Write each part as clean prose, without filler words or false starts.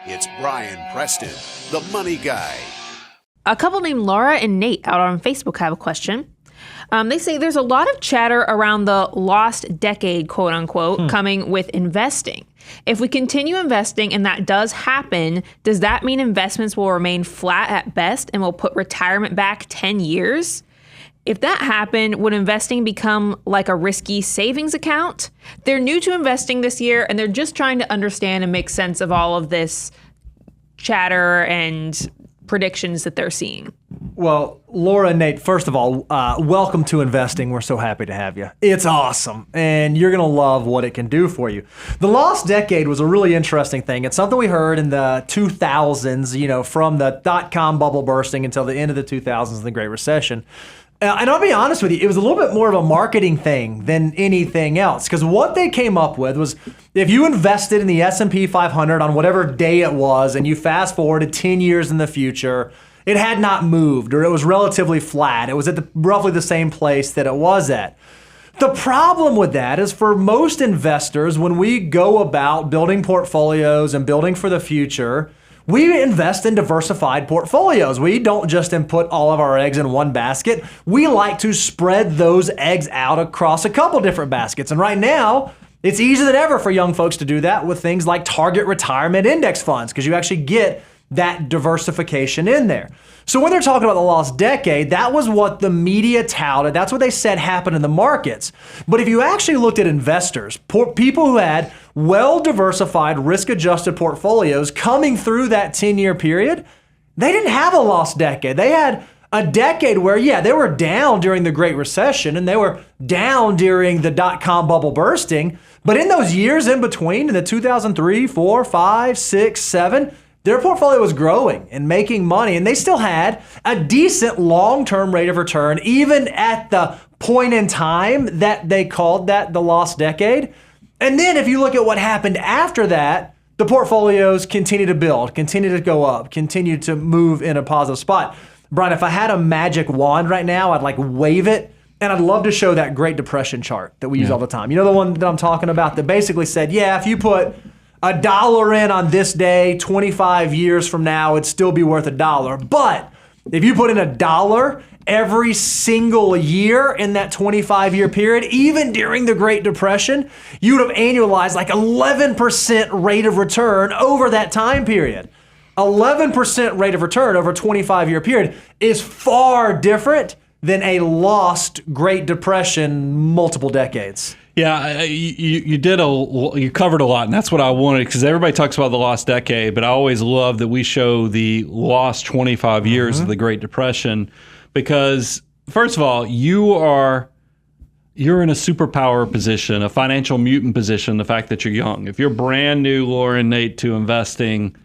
It's Brian Preston, the Money Guy. A couple named Laura and Nate out on Facebook have a question. They say there's a lot of chatter around the lost decade, quote unquote, coming with investing. If we continue investing and that does happen, does that mean investments will remain flat at best and will put retirement back 10 years? If that happened, would investing become like a risky savings account? They're new to investing this year and they're just trying to understand and make sense of all of this chatter and predictions that they're seeing. Well, Laura and Nate, first of all, welcome to investing. We're so happy to have you. It's awesome, and you're going to love what it can do for you. The lost decade was a really interesting thing. It's something we heard in the 2000s, from the dot-com bubble bursting until the end of the 2000s and the Great Recession. And I'll be honest with you, it was a little bit more of a marketing thing than anything else. Because what they came up with was if you invested in the S&P 500 on whatever day it was and you fast forwarded 10 years in the future, it had not moved or it was relatively flat. It was at roughly the same place that it was at. The problem with that is for most investors, when we go about building portfolios and building for the future, we invest in diversified portfolios. We don't just put all of our eggs in one basket. We like to spread those eggs out across a couple different baskets. And right now, it's easier than ever for young folks to do that with things like target retirement index funds because you actually get that diversification in there. So when they're talking about the lost decade, that was what the media touted. That's what they said happened in the markets. But if you actually looked at investors, people who had well-diversified, risk-adjusted portfolios coming through that 10-year period, they didn't have a lost decade. They had a decade where, they were down during the Great Recession and they were down during the dot-com bubble bursting. But in those years in between, in the 2003, 4, 5, 6, 7, their portfolio was growing and making money, and they still had a decent long-term rate of return, even at the point in time that they called that the lost decade. And then if you look at what happened after that, the portfolios continue to build, continue to go up, continue to move in a positive spot. Brian, if I had a magic wand right now, I'd wave it, and I'd love to show that Great Depression chart that we use all the time. You know the one that I'm talking about that basically said, if you put $1 in on this day, 25 years from now, it'd still be worth $1. But if you put in $1 every single year in that 25-year period, even during the Great Depression, you would have annualized 11% rate of return over that time period. 11% rate of return over a 25-year period is far different than a lost Great Depression multiple decades. Yeah, you covered a lot, and that's what I wanted, because everybody talks about the lost decade, but I always love that we show the lost 25 years of the Great Depression, because first of all, you're in a superpower position, a financial mutant position, the fact that you're young. If you're brand new, Laura and Nate, to investing,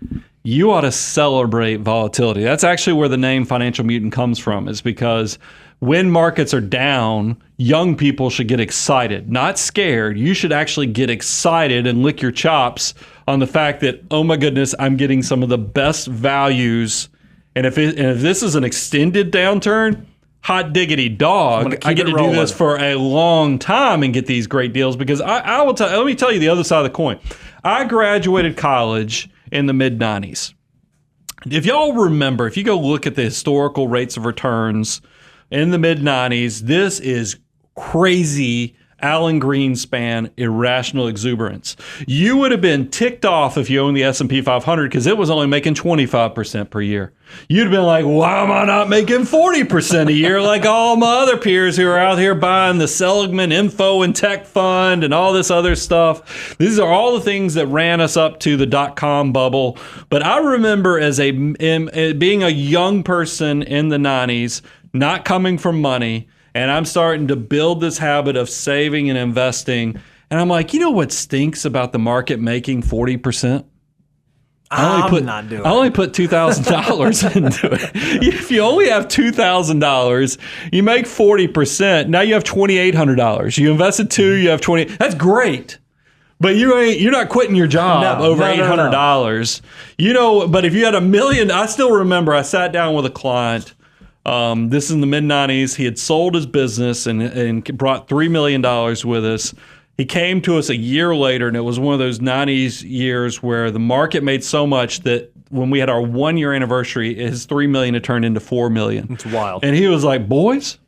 you ought to celebrate volatility. That's actually where the name financial mutant comes from, is because when markets are down, young people should get excited, not scared. You should actually get excited and lick your chops on the fact that, oh my goodness, I'm getting some of the best values. And if this is an extended downturn, hot diggity dog, I get to do this for a long time and get these great deals, because I will let me tell you the other side of the coin. I graduated college in the mid-90s. If y'all remember, if you go look at the historical rates of returns in the mid-90s, this is crazy Alan Greenspan irrational exuberance. You would have been ticked off if you owned the S&P 500 because it was only making 25% per year. You'd have been like, why am I not making 40% a year like all my other peers who are out here buying the Seligman Info and Tech Fund and all this other stuff? These are all the things that ran us up to the dot-com bubble. But I remember being a young person in the 90s, not coming from money, and I'm starting to build this habit of saving and investing. And I'm like, you know what stinks about the market making 40%? I only put $2,000 into it. If you only have $2,000, you make 40%. Now you have $2,800. You invested $2,000, you have $20,000. That's great. But you're not quitting your job over $800. No. But if you had $1 million, I still remember I sat down with a client. This is in the mid-90s. He had sold his business and brought $3 million with us. He came to us a year later, and it was one of those 90s years where the market made so much that when we had our 1 year anniversary, his $3 million had turned into $4 million. It's wild. And he was like, boys,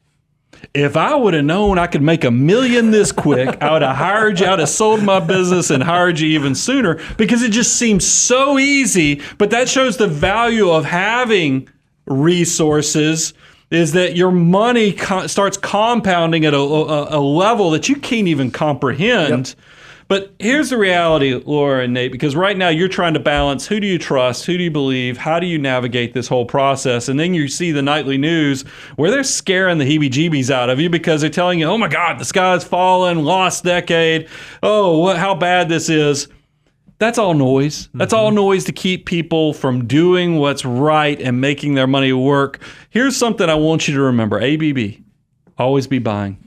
if I would have known I could make $1 million this quick, I would have hired you. I would have sold my business and hired you even sooner, because it just seems so easy. But that shows the value of having resources, is that your money starts compounding at a level that you can't even comprehend. Yep. But here's the reality, Laura and Nate, because right now you're trying to balance who do you trust, who do you believe, how do you navigate this whole process? And then you see the nightly news where they're scaring the heebie-jeebies out of you because they're telling you, oh my God, the sky's fallen, lost decade, how bad this is. That's all noise. That's all noise to keep people from doing what's right and making their money work. Here's something I want you to remember. ABB, always be buying.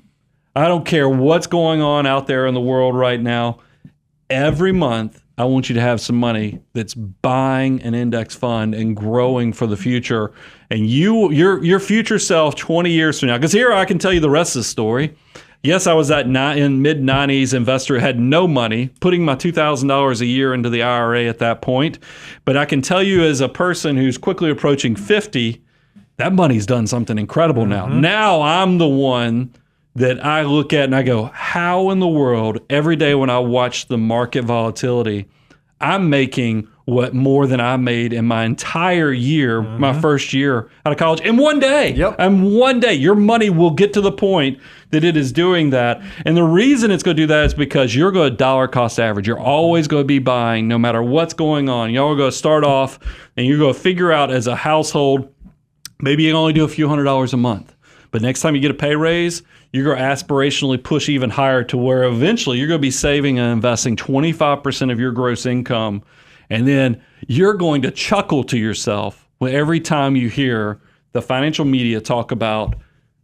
I don't care what's going on out there in the world right now. Every month, I want you to have some money that's buying an index fund and growing for the future. And your future self 20 years from now, because here I can tell you the rest of the story. Yes, I was in mid-90s investor, had no money, putting my $2,000 a year into the IRA at that point. But I can tell you, as a person who's quickly approaching 50, that money's done something incredible now. Now I'm the one that I look at and I go, how in the world, every day when I watch the market volatility, I'm making what more than I made in my entire year, my first year out of college, in one day. Yep. And one day, your money will get to the point that it is doing that. And the reason it's going to do that is because you're going to dollar cost average. You're always going to be buying no matter what's going on. You're going to start off and you're going to figure out as a household, maybe you can only do a few $100s a month. But next time you get a pay raise, you're going to aspirationally push even higher to where eventually you're going to be saving and investing 25% of your gross income. And then you're going to chuckle to yourself every time you hear the financial media talk about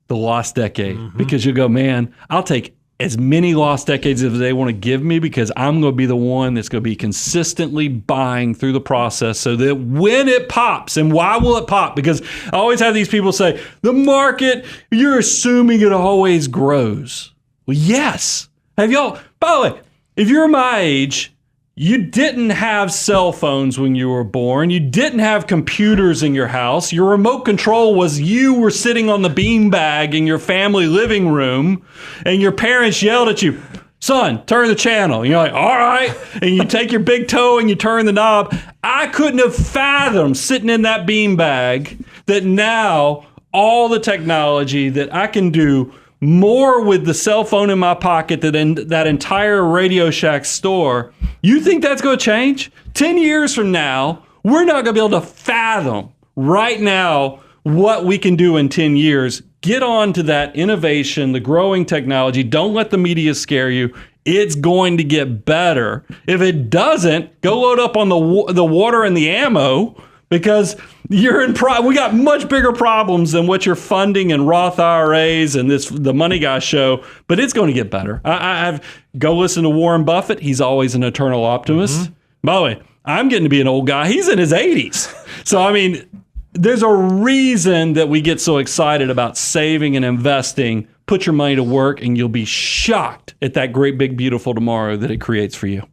the lost decade, because you go, man, I'll take as many lost decades as they want to give me, because I'm going to be the one that's going to be consistently buying through the process so that when it pops, and why will it pop? Because I always have these people say, the market, you're assuming it always grows. Well, yes. Have y'all, by the way, if you're my age, you didn't have cell phones when you were born. You didn't have computers in your house. Your remote control was you were sitting on the beanbag in your family living room, and your parents yelled at you, son, turn the channel. And you're like, all right. And you take your big toe and you turn the knob. I couldn't have fathomed sitting in that beanbag that now all the technology that I can do more with the cell phone in my pocket than in that entire Radio Shack store. You think that's going to change? 10 years from now, we're not going to be able to fathom right now what we can do in 10 years. Get on to that innovation, the growing technology. Don't let the media scare you. It's going to get better. If it doesn't, go load up on the water and the ammo, because you're in we got much bigger problems than what you're funding in Roth IRAs and the Money Guy show, but it's going to get better. Go listen to Warren Buffett. He's always an eternal optimist. By the way, I'm getting to be an old guy. He's in his 80s. So, I mean, there's a reason that we get so excited about saving and investing. Put your money to work and you'll be shocked at that great, big, beautiful tomorrow that it creates for you.